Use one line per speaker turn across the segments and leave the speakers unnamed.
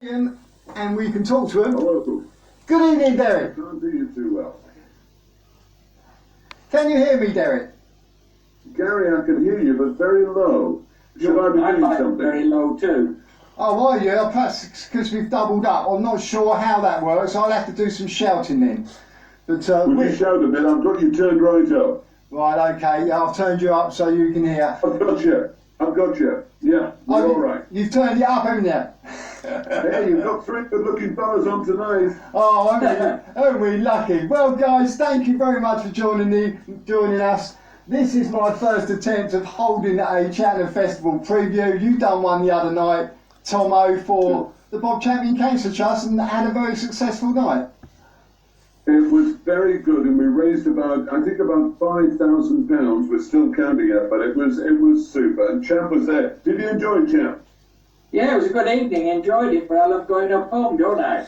And we can talk to him.
Hello.
Good evening, Derek.
Can't hear you too well.
Can you hear me, Derek?
Gary, I can hear you, but very low. Should I be doing something?
Very low too.
Oh, are you? Perhaps because we've doubled up. I'm not sure how that works. I'll have to do some shouting then. But
Would you shout a bit? I've got you turned right up.
Right, okay. I've turned you up so you can hear.
I've got you. Yeah, you're all right.
You've turned it up, haven't you?
Hey, you've got three good-looking fellas on tonight.
Oh, aren't we lucky? Well, guys, thank you very much for joining us. This is my first attempt of holding a Cheltenham Festival preview. You done one the other night, Tommo, for the Bob Champion Cancer Trust, and had a very successful night.
It was very good, and we raised about £5,000. We're still counting it, but it was super. And Champ was there. Did you enjoy it, Champ?
Yeah, it was a good evening. Enjoyed it, but I love going up home, don't I?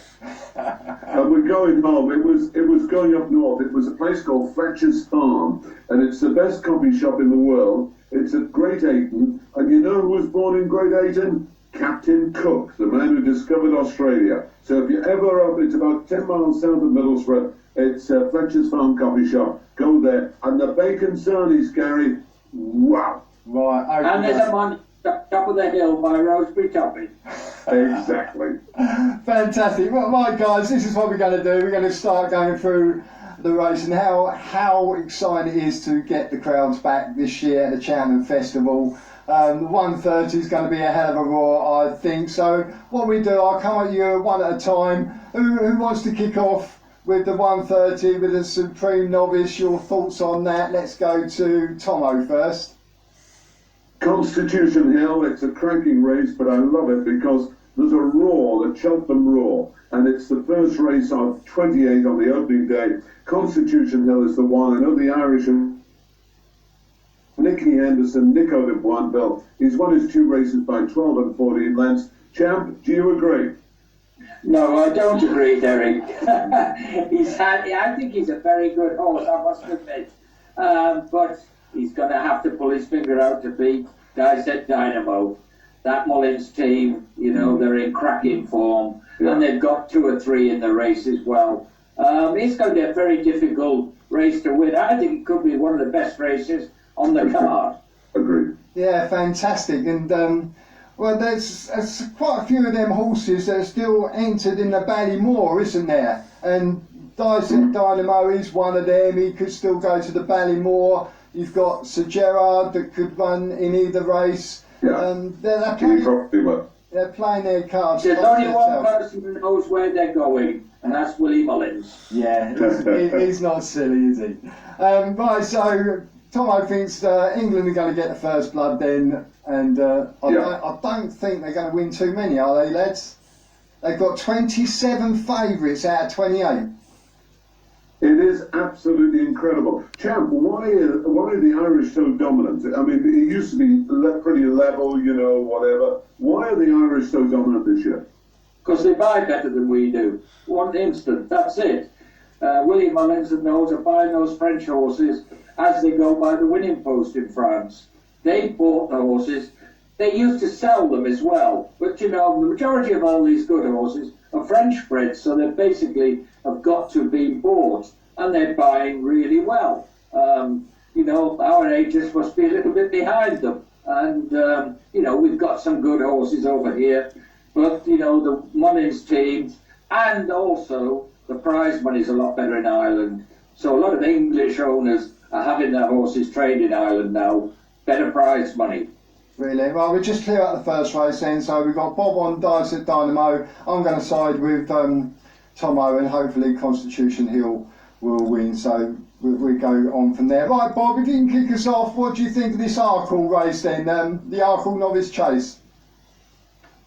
And we're going home. It was going up north. It was a place called Fletcher's Farm, and it's the best coffee shop in the world. It's at Great Ayton, and you know who was born in Great Ayton? Captain Cook, the man who discovered Australia. So if you're ever up, it's about 10 miles south of Middlesbrough. It's Fletcher's Farm coffee shop. Go there. And the bacon sarnies, Gary, wow.
Right. Okay.
And there's a one top of the hill by Rosebery Topping.
Exactly.
Fantastic. Well, right, guys, this is what we're going to do. We're going to start going through the race and how exciting it is to get the crowds back this year at the Cheltenham Festival. The 1:30 is going to be a hell of a roar, I think. So what we do, I'll come at you one at a time. Who wants to kick off with the 1:30 with the Supreme Novice? Your thoughts on that? Let's go to Tommo first.
Constitution Hill, it's a cracking race, but I love it because there's a roar, the Cheltenham roar, and it's the first race of 28 on the opening day. Constitution Hill is the one. I know the Irish and Nicky Henderson, Nico de Boinville. He's won his two races by 12 and 14 lengths. Champ, do you agree?
No, I don't agree, Derek. I think he's a very good horse, I must admit. But he's going to have to pull his finger out to beat guys at Dynamo. That Mullins team, you know, they're in cracking form, and they've got 2 or 3 in the race as well. It's going to be a very difficult race to win. I think it could be one of the best races on the card.
Agreed.
Yeah, fantastic. And well, there's quite a few of them horses that are still entered in the Ballymore, isn't there? And Dynamo is one of them. He could still go to the Ballymore. You've got Sir Gerard that could run in either race.
Yeah.
They're playing their cards.
There's only one person who knows where they're going, and that's Willie Mullins.
Yeah, he's not silly, is he? Right, so Tommo thinks England are going to get the first blood then, and I don't think they're going to win too many, are they, lads? They've got 27 favourites out of 28.
It is absolutely incredible. Champ, why are the Irish so dominant? I mean, it used to be pretty level, you know, whatever. Why are the Irish so dominant this year?
Because they buy better than we do. One instant, that's it. Willie Mullins and those are buying those French horses as they go by the winning post in France. They bought the horses. They used to sell them as well. But, you know, the majority of all these good horses are French bred, so they basically have got to be bought, and they're buying really well. You know, our agents must be a little bit behind them. And, you know, we've got some good horses over here, but, you know, the Mullins team, and also the prize money's a lot better in Ireland. So a lot of English owners are having their horses trained in Ireland now. Better prize money.
Really? Well, we'll just clear out the first race then. So we've got Bob on Dice at Dynamo. I'm going to side with Tommo, and hopefully Constitution Hill will win. So we go on from there. Right, Bob, if you can kick us off, what do you think of this Arkle race then? The Arkle Novice Chase?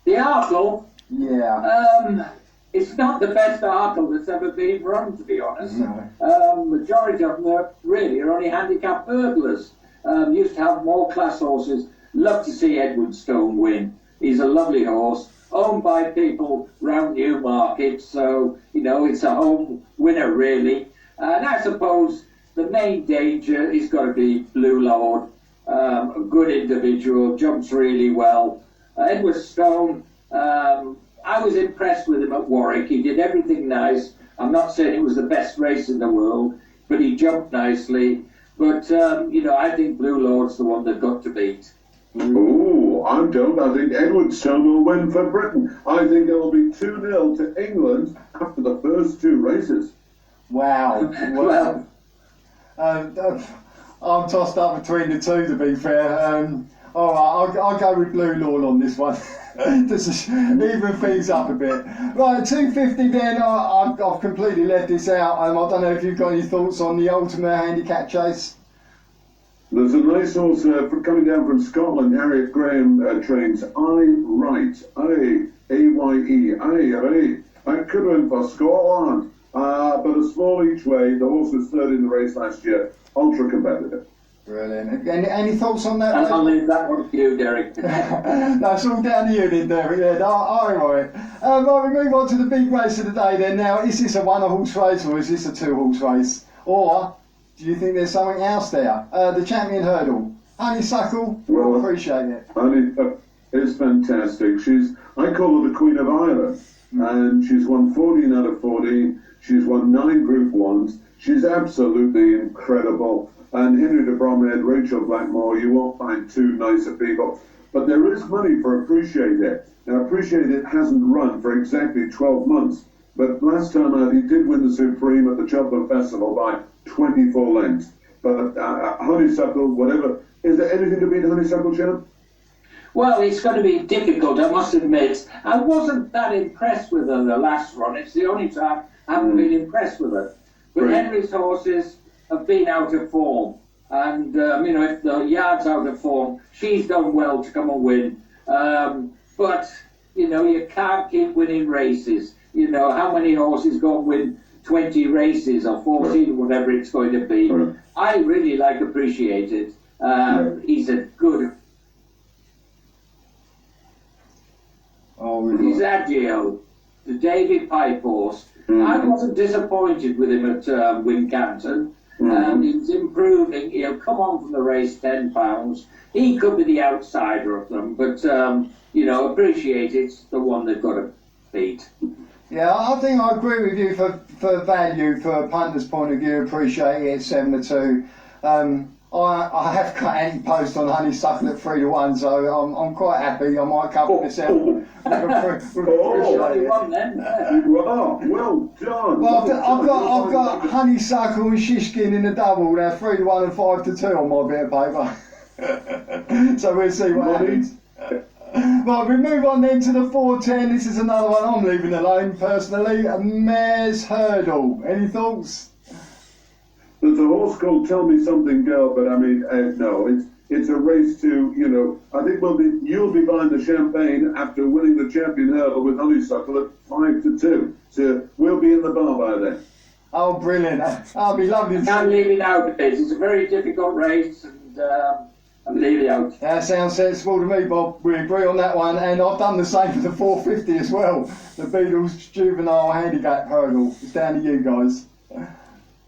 The Arkle?
Yeah.
It's not the best Arkle that's ever been run, to be honest.
No.
Majority of them are only handicap burglars. Used to have more class horses. Love to see Edward Stone win. He's a lovely horse, owned by people round Newmarket, so, you know, it's a home winner, really. And I suppose the main danger is got to be Blue Lord. A good individual, jumps really well. Edward Stone, I was impressed with him at Warwick. He did everything nice. I'm not saying it was the best race in the world, but he jumped nicely. But, I think Blue Lord's the one they've got to beat.
Oh, I don't. I think Edwardstone will win for Britain. I think it'll be 2-0 to England after the first two races.
Wow.
Well,
I'm tossed up between the two, to be fair. All right, I'll go with Blue Lord on this one. Just even things up a bit. Right, 250 then. I've completely left this out. I don't know if you've got any thoughts on the ultimate handicap chase.
There's a nice horse coming down from Scotland. Harriet Graham trains I could win for Scotland, but a small each way. The horse was third in the race last year. Ultra competitive.
Brilliant. Any thoughts on that?
I'll leave that one to you, Derek.
That's all down to you then, Derek. Yeah, all right. Right, we move on to the big race of the day then. Now, is this a one-horse race or is this a two-horse race? Or do you think there's something else there? The Champion Hurdle. Honeysuckle, we'll appreciate it.
Honey is fantastic. I call her the Queen of Ireland. And she's won 14 out of 14. She's won 9 Group 1s. She's absolutely incredible. And Henry de Bromhead, Rachel Blackmore, you won't find two nicer people. But there is money for Appreciate It. Now, Appreciate It hasn't run for exactly 12 months. But last time out, he did win the Supreme at the Cheltenham Festival by 24 lengths. But Honeysuckle, whatever. Is there anything to beat Honeysuckle, Jim?
Well, it's going to be difficult, I must admit. I wasn't that impressed with her the last run. It's the only time I haven't been impressed with her. But
Right.
Henry's horses have been out of form. And, if the yard's out of form, she's done well to come and win. But, you can't keep winning races. How many horses go and win 20 races or 14, whatever it's going to be?
Right.
I really like Appreciate It. He's a good... He's agile, the David Pipe horse. I wasn't disappointed with him at Wincanton. He's improving. He'll come on from the race £10. He could be the outsider of them, but Appreciate It's the one they've got to beat.
Yeah, I think I agree with you for value, for a punter's point of view. Appreciate it, 7-2. I have got anti-post on Honeysuckle at 3-1, so I'm quite happy. I might cover this out.
Appreciate One then.
Wow, well done.
Well, I've got Honeysuckle and Shishkin in the double. Now 3-1 and 5-2 on my bit of paper. So we'll see what happens. Right, we move on then to the 410. This is another one I'm leaving alone personally. A Mare's Hurdle. Any thoughts?
There's a horse called Tell Me Something Girl, but I mean, no, it's a race to, I think you'll be buying the champagne after winning the Champion Hurdle with Honeysuckle at 5-2. So we'll be in the bar by then.
Oh, brilliant. I'll be lovely.
Can't leave it out of this. It's a very difficult race, and I'm leaving it out.
That sounds sensible to me, Bob. We agree on that one, and I've done the same for the 450 as well. The Beatles Juvenile Handicap Hurdle. It's down to you guys.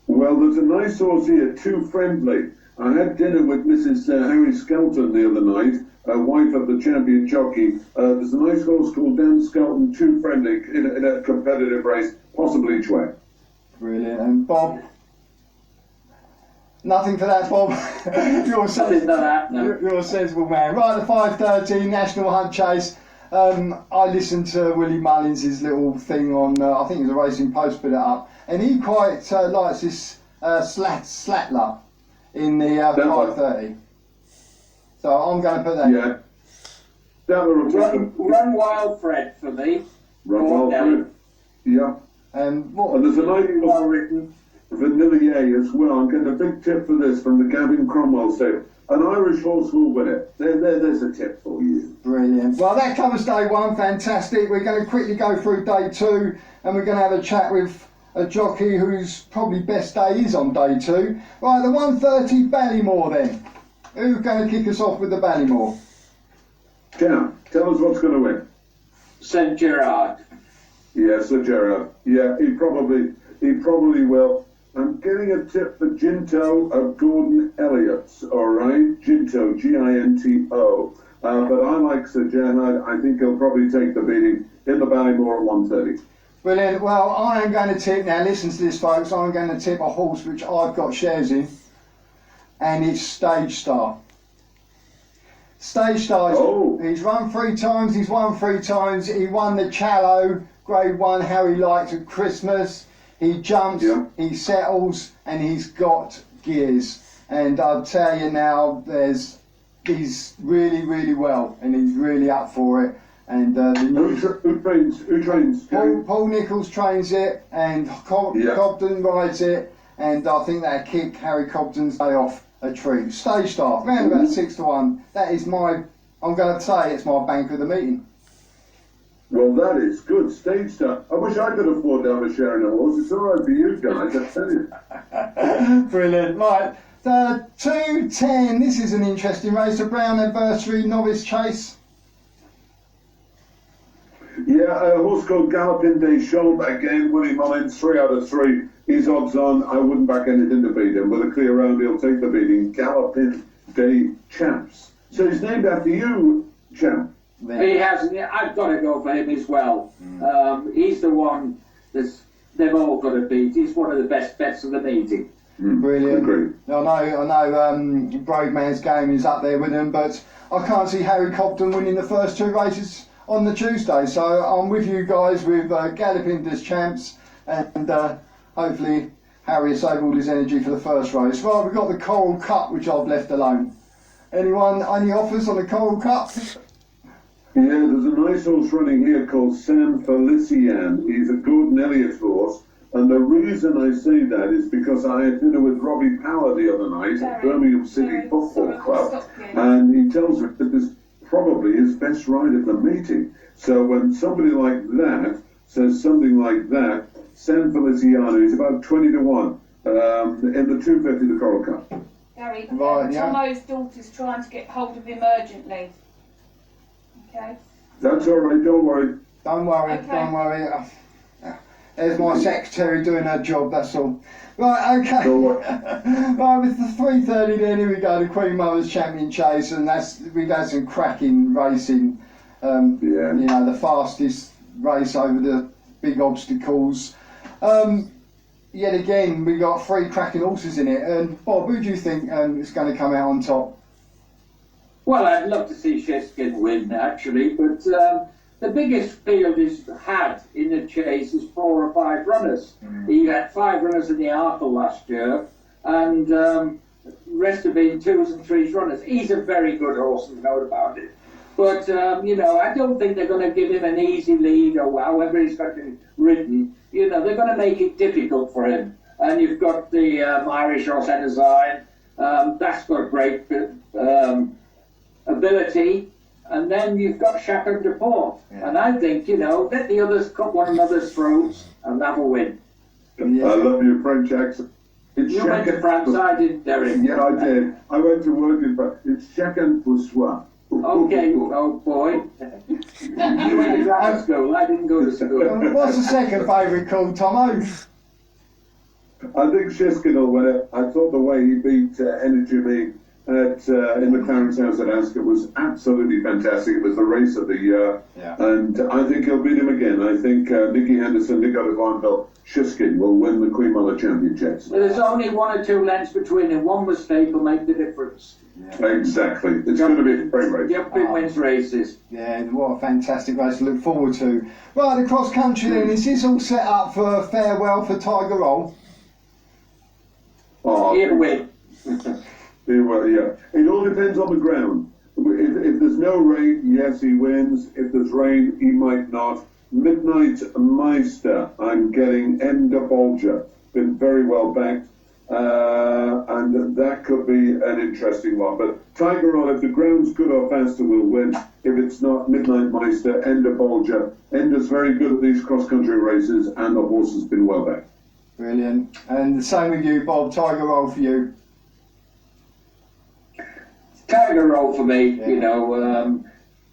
Well, there's a nice horse here, Too Friendly. I had dinner with Mrs. Harry Skelton the other night, wife of the champion jockey. There's a nice horse called Dan Skelton, Too Friendly, in a competitive race, possibly each way.
Brilliant. And Bob? Nothing for that, Bob. You're a sensible man. Right, the 5:30 National Hunt Chase. I listened to Willie Mullins' little thing on, I think it was a Racing Post put it up, and he quite likes this Slatler in the 5:30. So I'm going to put that in.
Run Wild Fred for me.
Run Wild Fred. Yeah.
And
there's a nice well written Vanillier as well. I'm getting a big tip for this from the Gavin Cromwell stable. An Irish horse will win it. There's a tip for you.
Brilliant. Well, that covers day one. Fantastic. We're going to quickly go through day two, and we're going to have a chat with a jockey whose probably best day is on day two. Right, the 1:30 Ballymore then. Who's going to kick us off with the Ballymore?
Tell us what's going to win.
St. Gerard.
Yeah, Sir Gerard. Yeah, he probably will. I'm getting a tip for Ginto of Gordon Elliott's, all right? Ginto, Ginto. But I like Sir Jen. I think he'll probably take the beating in the Ballymore at 1:30.
Brilliant. Well, I am going to tip now. Listen to this, folks. I'm going to tip a horse which I've got shares in, and it's Stage Star. Stage Star.
Oh.
He's run 3 times. He's won 3 times. He won the Challow Grade 1. How he likes at Christmas. He jumps.
Yeah.
He settles, and he's got gears. And I'll tell you now, he's really, really well, and he's really up for it. And
Who trains?
Paul Nichols trains it, and Cobden rides it, and I think that'll kick Harry Cobden's day off a treat. Stage Star, round about 6-1. That is I'm going to say it's my bank of the meeting.
Well, that is good. Stage Star. I wish I could afford to have a share in a horse. It's all right for you guys, I tell you.
Brilliant. Right, 2:10. This is an interesting race. The Brown Adversary Novice Chase.
Yeah, a horse called Galloping Des Champs. Again, Willie Mullins, 3 out of 3. He's odds on. I wouldn't back anything to beat him. With a clear round, he'll take the beating. Galloping Des Champs. So he's named after you, Champ.
He has. I've got to go for him as well. He's the one they've all got to beat. He's one of the best bets of the meeting.
Brilliant.
Agreed.
I know Broadman's Game is up there with him, but I can't see Harry Cobden winning the first 2 races on the Tuesday. So I'm with you guys with Galloping Des Champs, and hopefully Harry has saved all his energy for the first race. Well, we've got the Coral Cup, which I've left alone. Anyone, any offers on the Coral Cup?
Yeah, there's a nice horse running here called San Felician. He's a Gordon Elliott horse. And the reason I say that is because I had dinner with Robbie Power the other night at Birmingham City Football Club. And he tells me that this probably his best ride at the meeting. So when somebody like that says something like that, San Feliciano is about 20-1 in the 250 the Coral Cup.
Gary,
Right, yeah.
Tommo's daughter's trying to get hold of him urgently. Okay?
That's all right, don't worry.
Don't worry,
Okay.
don't worry. There's my secretary doing her job, that's all. Right, okay.
Don't worry.
Right, with the 3:30 then, here we go, the Queen Mother's Champion Chase, and we've had some cracking racing.
Yeah.
You know, the fastest race over the big obstacles. Yet again, we got 3 cracking horses in it. And Bob, who do you think is going to come out on top?
Well, I'd love to see Sheskin win, actually, but the biggest field he's had in the chase is 4 or 5 runners. He had 5 runners in the Arkle last year, and the rest have been 2s and 3s runners. He's a very good horse, no doubt about it. But, you know, I don't think they're going to give him an easy lead or however he's got it ridden. You know, they're going to make it difficult for him. And you've got the Irish horse Enazine. That's got great ability. And then you've got Chacun de Port. Yeah. And I think, you know, let the others cut one another's throats and have a win.
Yeah.
I love your French accent. It's
You went to France, I didn't, Derek.
Yeah, I did. I went to work in France. It's chacun pour soi.
Okay, oh boy. You went to grammar school, I didn't go to school.
What's the second favourite called, Tommo?
I think Sheskin will win it. I thought the way he beat Energy Me in the Clarence House at Ascot was absolutely fantastic. It was the race of the year.
Yeah.
And I think he'll beat him again. I think Nicky Henderson, Nick O'Donnell, Sheskin will win the Queen Mother Championships.
There's only 1 or 2 lengths between them. One mistake will make the difference.
Yeah. Exactly. It's going to be a great race.
Jumping wins races.
Yeah, what a fantastic race to look forward to. Right, the cross country then, is this all set up for a farewell for Tiger Roll?
Oh,
He'll win.
Yeah. It all depends on the ground. If there's no rain, yes, he wins. If there's rain, he might not. Midnight Meister, I'm getting Ender Bolger. Been very well backed. And that could be an interesting one. But Tiger Roll, if the ground's good or faster, will win. If it's not, Midnight Meister, Ender Bolger. Ender's very good at these cross-country races, and the horse has been well backed.
Brilliant. And the same with you, Bob. Tiger Roll for you.
Tiger Roll for me,
Yeah.
you know.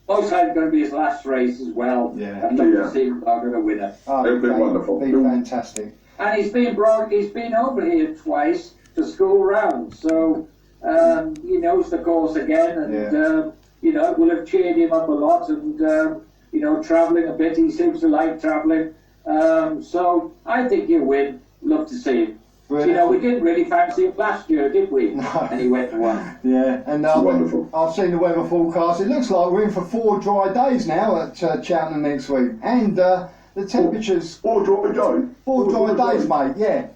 Most likely going to be his last race as well.
Yeah.
I'd love to see him going to win it.
Oh,
It'd be wonderful.
Be fantastic.
And he's been over here twice to school round, so he knows the course again. And you know, it will have cheered him up a lot. And you know, travelling a bit, he seems to like travelling. So I think he'll win. Love to see him.
Brilliant.
You know, we didn't really fancy him last year, did we?
No.
And he went and won.
Yeah, and
Wonderful.
I've seen the weather forecast. It looks like we're in for 4 dry days now at Cheltenham next week, and the temperatures
4 dry days.
4 dry days, mate. Yeah,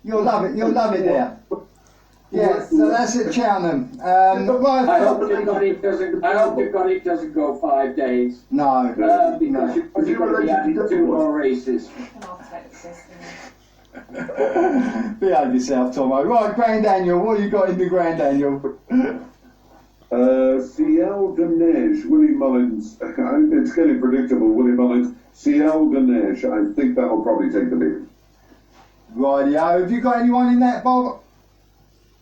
you'll love it. You'll love it there. Yeah, so that's at Cheltenham. Right,
I hope you've got it doesn't. I hope you've got it doesn't go 5 days.
no,
Because
no.
you've probably got to be adding 2 more races.
I'll take the system.
Behave yourself, Tommo. Right, Grand Annual. What have you got in the Grand Annual?
Cheltenham, Willie Mullins. It's getting predictable. Willie Mullins, Cheltenham. I think that'll probably take the lead.
Rightio. Have you got anyone in that, Bob?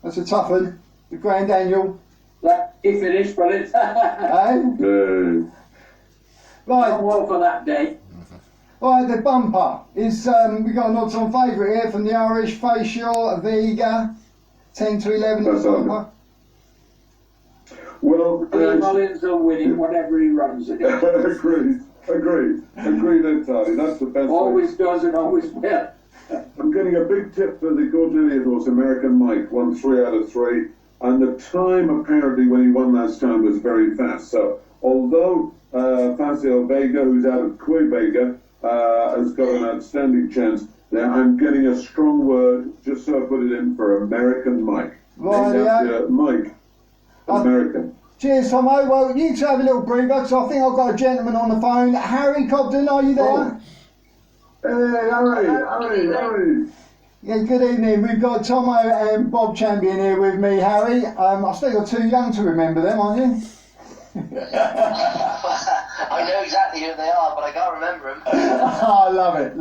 That's a tough one. The Grand Annual.
He finished, but it's
Eh? Right.
well for that day.
Right, the bumper is, we got an odds-on favourite here from the Irish Facial Vega, 10 to 11
That's
bumper.
Well,
Willie Mullins will win it, whatever he runs it.
agreed entirely. That's the best way.
Always does and always will.
I'm getting a big tip for the Gordon Elliott horse, American Mike, won 3 out of 3, and the time apparently when he won last time was very fast. So although Facial Vega, who's out of Quebec, has got an outstanding chance, there I'm getting a strong word, just so I put it in, for American Mike.
Right,
Named after Mike, American.
Cheers, Tommo. Well, you two have a little breather, because I think I've got a gentleman on the phone. Harry Cobden, are you there?
Oh. Hey, Harry.
Yeah, good evening. We've got Tommo and Bob Champion here with me, Harry. I think you're too young to remember them, aren't you?
I know exactly who they are, but I can't remember them.
I love it.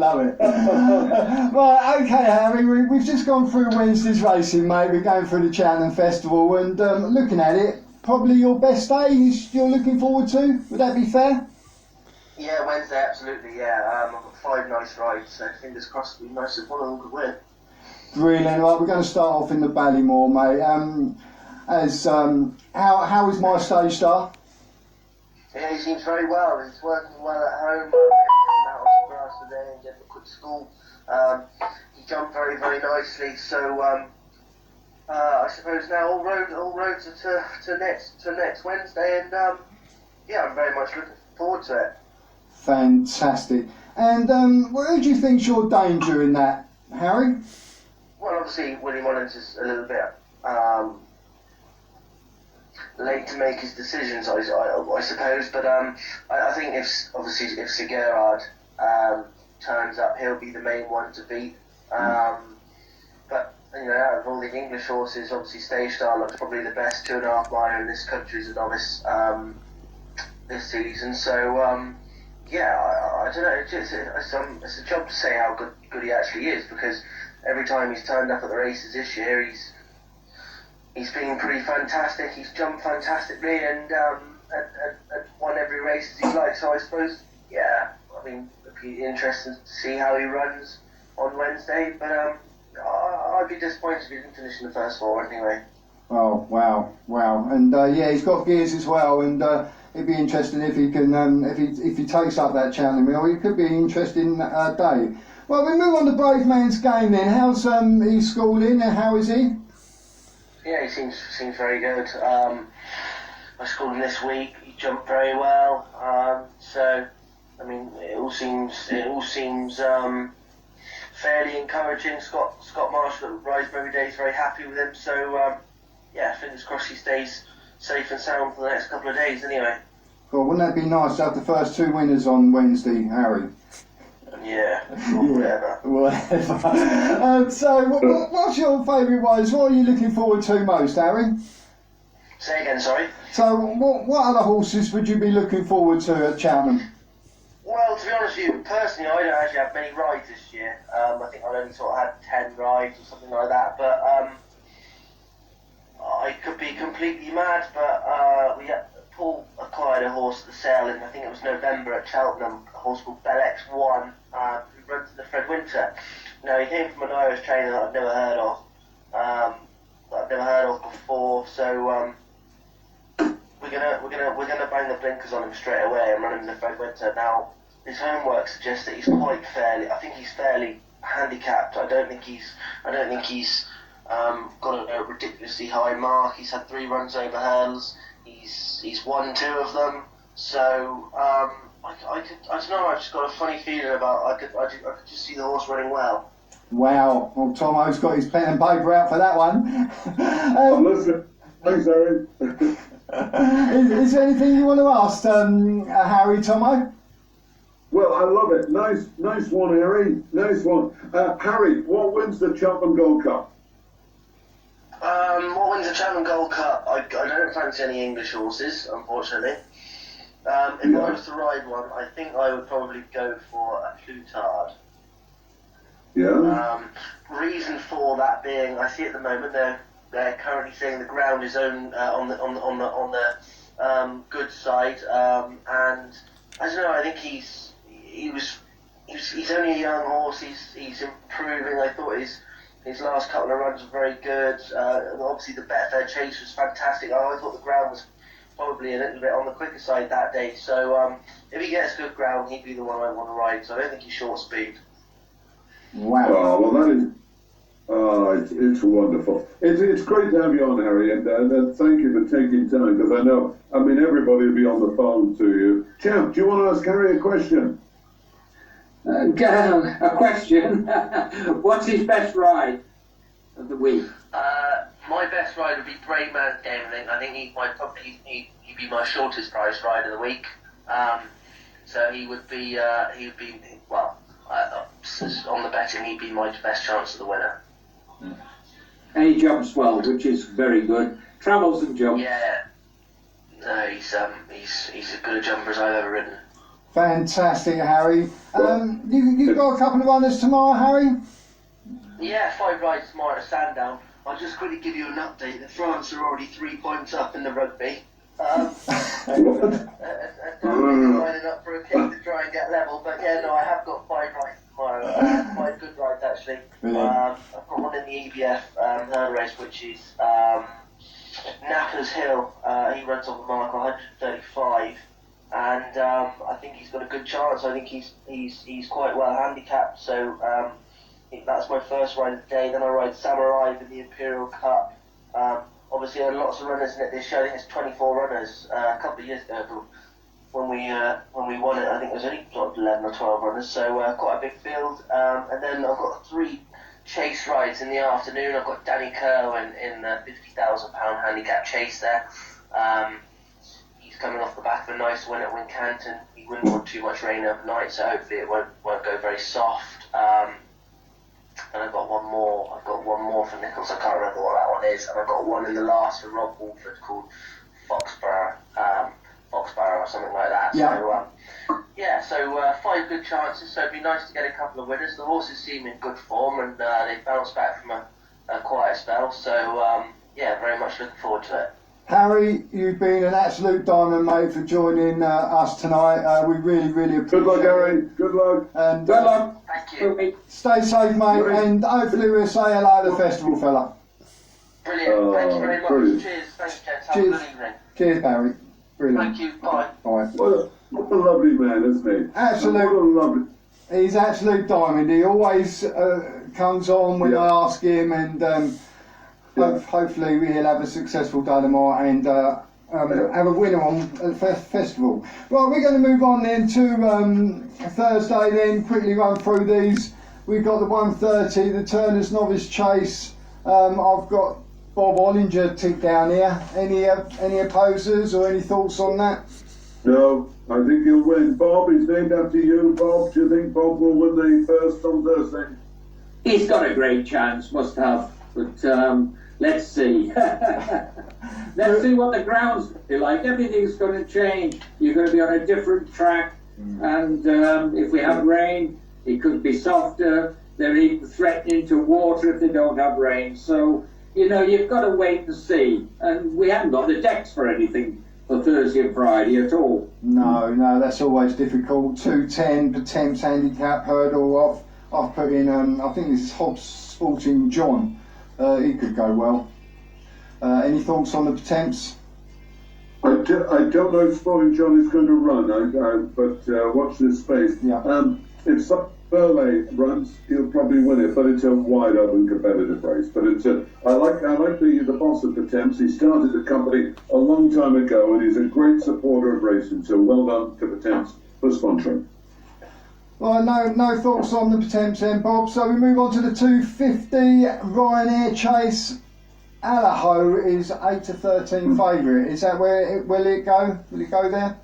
Right, okay, Harry, we've just gone through Wednesday's racing, mate. We're going through the Cheltenham Festival, and looking at it, probably your best day you're looking forward to. Would that be fair?
Yeah, Wednesday, absolutely, yeah. I've got 5 nice rides, so fingers crossed it'll be nice if one of them could win.
Brilliant. Right, we're going to start off in the Ballymore, mate. How is my stage star?
Yeah, he seems very well. He's working well at home. We had out on some grass today and get him a quick school. He jumped very, very nicely. So I suppose now all roads are to next Wednesday, and yeah, I'm very much looking forward to it.
Fantastic. And who do you think's your danger in that, Harry?
Well, obviously Willie Mullins is a little bit late to make his decisions, I suppose. But I think if Sir Gerard turns up, he'll be the main one to beat. But you know, out of all the English horses, obviously Stage Star looks probably the best 2.5 miler in this country as a novice this season. So yeah, I don't know. It's a job to say how good he actually is, because every time he's turned up at the races this year, he's been pretty fantastic. He's jumped fantastically and won every race as he likes. So I suppose, yeah, I mean, it'd be interesting to see how he runs on Wednesday. But I'd be disappointed if he didn't finish in the first 4 anyway.
Oh, wow. And yeah, he's got gears as well, and it'd be interesting if he can, if he takes up that Cheltenham Hill. It could be an interesting day. Well, we move on to Brave Man's Game then. How's his schooling, and how is he?
Yeah, he seems very good. I schooled him this week. He jumped very well. So, I mean, it all seems fairly encouraging. Scott Marshall at Riseberry Day is very happy with him. So, yeah, fingers crossed he stays safe and sound for the next couple of days. Anyway.
Well, wouldn't that be nice to have the first 2 winners on Wednesday, Harry?
Yeah, whatever.
Whatever. So, what's your favourite ones? What are you looking forward to most, Harry?
Say again, sorry.
So, what other horses would you be looking forward to at Cheltenham?
Well, to be honest with you, personally, I don't actually have many rides this year. I think I only sort of had 10 rides or something like that. But I could be completely mad. But Paul acquired a horse at the sale in, I think it was November at Cheltenham, a horse called Bell X1, who runs in the Fred Winter. Now, he came from an Irish trainer that I've never heard of. Before. So we're gonna bang the blinkers on him straight away and run him in the Fred Winter. Now, his homework suggests that he's quite fairly. I think he's fairly handicapped. I don't think he's got a ridiculously high mark. He's had 3 runs over hurdles. He's won 2 of them. So I don't know. I've just got a funny feeling about. I could just see the horse running well.
Wow. Well, Tommo's got his pen and paper out for that one.
I'm listening. Thanks, Harry.
Is there anything you want to ask Harry, Tommo?
Well, I love it. Nice one, Harry. Nice one. Harry, what wins the Cheltenham Gold Cup?
What wins the Cheltenham Gold Cup? I don't fancy any English horses, unfortunately. If I was to ride one, I think I would probably go for a Plutard.
Yeah.
Reason for that being, I see at the moment they're currently saying the ground is on the good side, and I don't know. I think he's only a young horse. He's improving. I thought his last couple of runs were very good. Obviously the Betfair Chase was fantastic. I thought the ground was probably a little bit on the quicker side that day. So if he gets good ground, he'd be the one I want to ride. So I don't think he's short speed.
Wow.
Oh, well, that is. It's wonderful. It's great to have you on, Harry, and thank you for taking time, because I mean, everybody will be on the phone to you. Champ, do you want to ask Harry a question?
A question. What's his best ride of the week?
My best ride would be Brave Man's Game. I think he'd be my shortest price ride of the week. So he would be well, on the betting, he'd be my best chance of the winner.
And he jumps well, which is very good. Travels and jumps.
Yeah. No, he's as good a jumper as I've ever ridden.
Fantastic, Harry. You got a couple of runners tomorrow, Harry?
Yeah, 5 rides tomorrow at Sandown. I'll just quickly give you an update that France are already 3 points up in the rugby. Lining up for a kick to try and get level, but yeah, no, I have got 5 rides tomorrow. 5 good rides actually. I've got one in the EBF hurdle race, which is Napper's Hill. He runs on the mark 135, and I think he's got a good chance. I think he's quite well handicapped, so that's my first ride of the day. Then I ride Samurai in the Imperial Cup. Obviously, there are lots of runners in it this year. I think it's 24 runners. A couple of years ago, when we won it, I think there was only sort of 11 or 12 runners, so quite a big field. And then I've got 3 chase rides in the afternoon. I've got Danny Kerwin in the £50,000 handicap chase there. He's coming off the back of a nice win at Wincanton. He wouldn't want too much rain overnight, so hopefully it won't go very soft. And I've got one more. I've got one more for Nichols. I can't remember what that one is. And I've got one in the last for Rob Wolford called Foxborough or something like that.
Yeah.
So 5 good chances. So it'd be nice to get a couple of winners. The horses seem in good form, and they bounced back from a quiet spell. So very much looking forward to it.
Harry, you've been an absolute diamond, mate, for joining us tonight. We really, really appreciate it.
Good luck, Harry. Good luck.
And
Good luck.
Thank you.
stay safe, mate, and hopefully we'll say hello to the festival fella.
Brilliant. Thank you very much.
Brilliant.
Cheers. Thanks, gents. Have
Cheers.
a good evening.
Cheers, Harry. Brilliant.
Thank you. Bye.
Bye.
What a lovely man, isn't he?
Absolute.
What a lovely.
He's absolute diamond. He always comes on when I ask him, and hopefully we'll have a successful day tomorrow and have a winner on the festival. Right, we're going to move on then to Thursday then, quickly run through these. We've got the 1:30, the Turner's Novice Chase. I've got Bob Ollinger ticked down here. Any opposers or any thoughts on that?
No, I think he'll win. Bob is named after you. Bob, do you think Bob will win the first on Thursday?
He's got a great chance, must have. But let's see. Let's see what the ground's going to be like. Everything's going to change. You're going to be on a different track. And if we have rain, it could be softer. They're even threatening to water if they don't have rain. So, you've got to wait and see. And we haven't got the decks for anything for Thursday and Friday at all.
No, that's always difficult. 210 Potemps handicap hurdle. I've put in, I think this is Hobbs Sporting John. He could go well. Any thoughts on the Potemps?
I don't know if Sporting John is going to run, but watch this space.
Yeah.
If Burley runs, he'll probably win it, but it's a wide open competitive race. But I like the boss of the Thames. He started the company a long time ago, and he's a great supporter of racing. So well done to the Thames for sponsoring.
Well, no thoughts on the Thames then, Bob. So we move on to the 250 Ryanair Chase. Allaho is 8 to 13 favourite. Is that where will it go? Will it go there?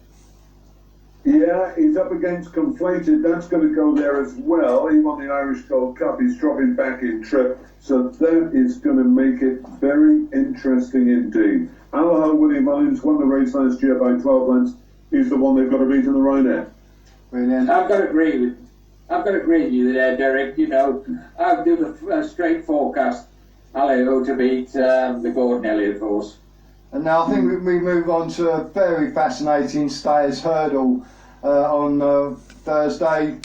Yeah, he's up against Conflated. That's going to go there as well. He won the Irish Gold Cup. He's dropping back in trip. So that is going to make it very interesting indeed. Allaho William Mullins won the race last year by 12 lengths. He's the one they've got to beat in the Ryanair.
Brilliant.
I've got to agree with you there, Derek. You know, I'll do the straight forecast. Allaho to beat the Gordon Elliott horse.
And now I think we move on to a very fascinating Stayers Hurdle on Thursday.